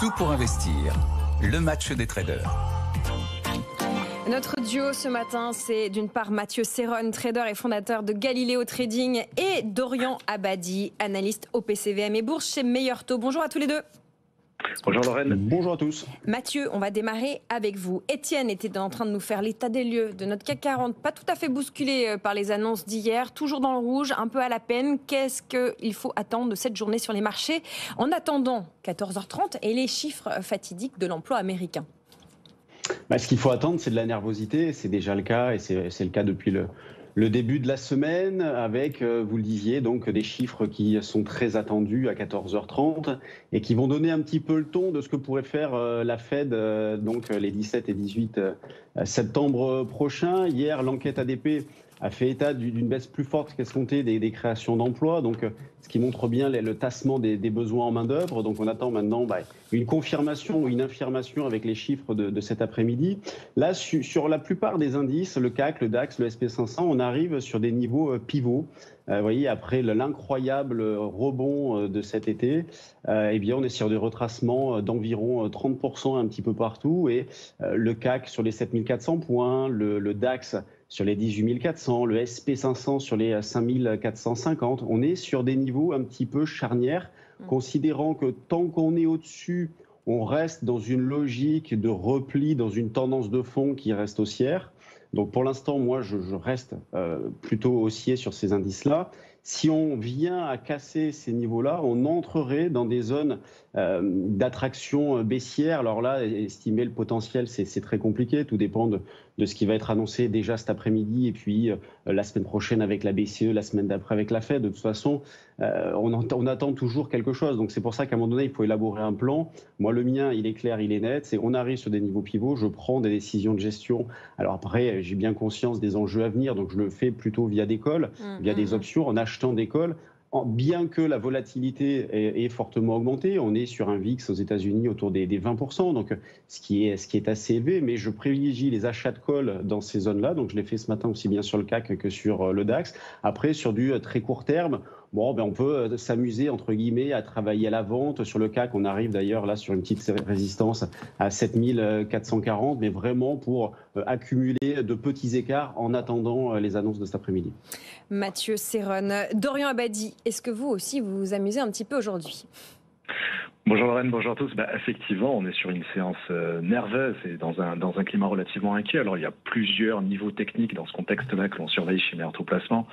Tout pour investir. Le match des traders. Notre duo ce matin, c'est d'une part Mathieu Serron, trader et fondateur de Galileo Trading, et Dorian Abadi, analyste au PCVM et bourse chez Meilleur Taux. Bonjour à tous les deux. Bonjour Lorraine. Bonjour à tous. Mathieu, on va démarrer avec vous. Étienne était en train de nous faire l'état des lieux de notre CAC 40, pas tout à fait bousculé par les annonces d'hier, toujours dans le rouge, un peu à la peine. Qu'est-ce qu'il faut attendre de cette journée sur les marchés en attendant 14h30 et les chiffres fatidiques de l'emploi américain? Ce qu'il faut attendre, c'est de la nervosité. C'est déjà le cas et c'est le cas depuis le début de la semaine avec, vous le disiez, donc des chiffres qui sont très attendus à 14h30 et qui vont donner un petit peu le ton de ce que pourrait faire la Fed donc les 17 et 18 septembre prochains. Hier, l'enquête ADP a fait état d'une baisse plus forte qu'escomptée des créations d'emplois, donc ce qui montre bien le tassement des besoins en main-d'œuvre. Donc on attend maintenant une confirmation ou une infirmation avec les chiffres de cet après-midi. Là, sur la plupart des indices, le CAC, le DAX, le SP500, on arrive sur des niveaux pivots. Vous voyez, après l'incroyable rebond de cet été, eh bien, on est sur des retracements d'environ 30% un petit peu partout. Et le CAC sur les 7400 points, le DAX sur les 18 400, le SP500 sur les 5 450. On est sur des niveaux un petit peu charnières, considérant que tant qu'on est au-dessus, on reste dans une logique de repli, dans une tendance de fond qui reste haussière. Donc pour l'instant, moi, je reste plutôt haussier sur ces indices-là. Si on vient à casser ces niveaux-là, on entrerait dans des zones d'attraction baissière. Alors là, estimer le potentiel, c'est très compliqué. Tout dépend de ce qui va être annoncé déjà cet après-midi et puis la semaine prochaine avec la BCE, la semaine d'après avec la Fed. De toute façon, on attend toujours quelque chose. Donc c'est pour ça qu'à un moment donné, il faut élaborer un plan. Moi, le mien, il est clair, il est net. C'est on arrive sur des niveaux pivots, je prends des décisions de gestion. Alors après, j'ai bien conscience des enjeux à venir, donc je le fais plutôt via des calls, via des options, en achetant des calls. Bien que la volatilité est fortement augmentée, on est sur un VIX aux États-Unis autour des 20%, donc ce qui est assez élevé, mais je privilégie les achats de call dans ces zones-là, donc je l'ai fait ce matin aussi bien sur le CAC que sur le DAX. Après, sur du très court terme, on peut s'amuser, entre guillemets, à travailler à la vente. Sur le CAC, on arrive d'ailleurs là sur une petite résistance à 7440, mais vraiment pour accumuler de petits écarts en attendant les annonces de cet après-midi. Mathieu Serron. Dorian Abadi, est-ce que vous aussi vous vous amusez un petit peu aujourd'hui ? Bonjour Lorraine, bonjour à tous. Effectivement, on est sur une séance nerveuse et dans un climat relativement inquiet. Alors, il y a plusieurs niveaux techniques dans ce contexte-là que l'on surveille chez Meilleur Taux Placement.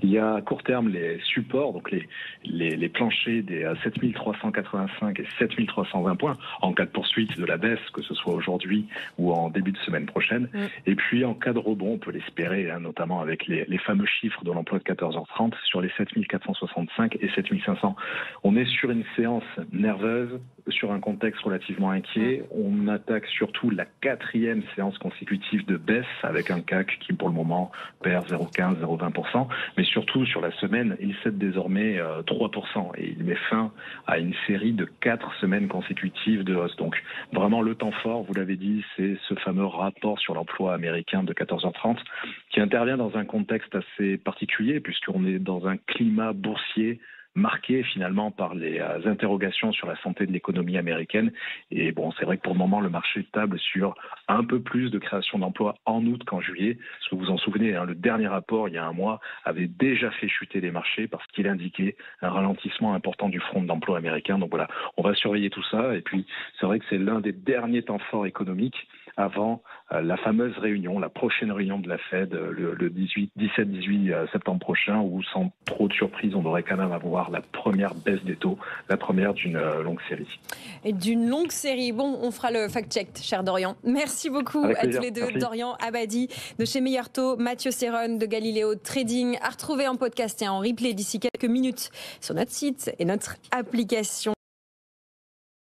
Il y a à court terme les supports, donc les planchers des 7385 et 7320 points en cas de poursuite de la baisse, que ce soit aujourd'hui ou en début de semaine prochaine. Et puis, en cas de rebond, on peut l'espérer, notamment avec les fameux chiffres de l'emploi de 14h30 sur les 7465 et 7500. On est sur une séance nerveuse, sur un contexte relativement inquiet. On attaque surtout la 4e séance consécutive de baisse avec un CAC qui pour le moment perd 0,15, 0,20%, mais surtout sur la semaine, il cède désormais 3% et il met fin à une série de 4 semaines consécutives de hausse. Donc vraiment le temps fort, vous l'avez dit, c'est ce fameux rapport sur l'emploi américain de 14h30 qui intervient dans un contexte assez particulier puisqu'on est dans un climat boursier marqué finalement par les interrogations sur la santé de l'économie américaine. Et c'est vrai que pour le moment, le marché table sur un peu plus de création d'emplois en août qu'en juillet. Parce que vous vous en souvenez, le dernier rapport, il y a un mois, avait déjà fait chuter les marchés parce qu'il indiquait un ralentissement important du front d'emploi américain. Donc voilà, on va surveiller tout ça. Et puis, c'est vrai que c'est l'un des derniers temps forts économiques avant la fameuse réunion, la prochaine réunion de la Fed, le 17-18 septembre prochain, où sans trop de surprise, on devrait quand même avoir la première baisse des taux, la première d'une longue série. Et d'une longue série. Bon, on fera le fact-check, cher Dorian. Merci beaucoup à tous les deux. Merci. Dorian Abadi de chez Meilleur Taux, Mathieu Serron de Galileo Trading, à retrouver en podcast et en replay d'ici quelques minutes sur notre site et notre application.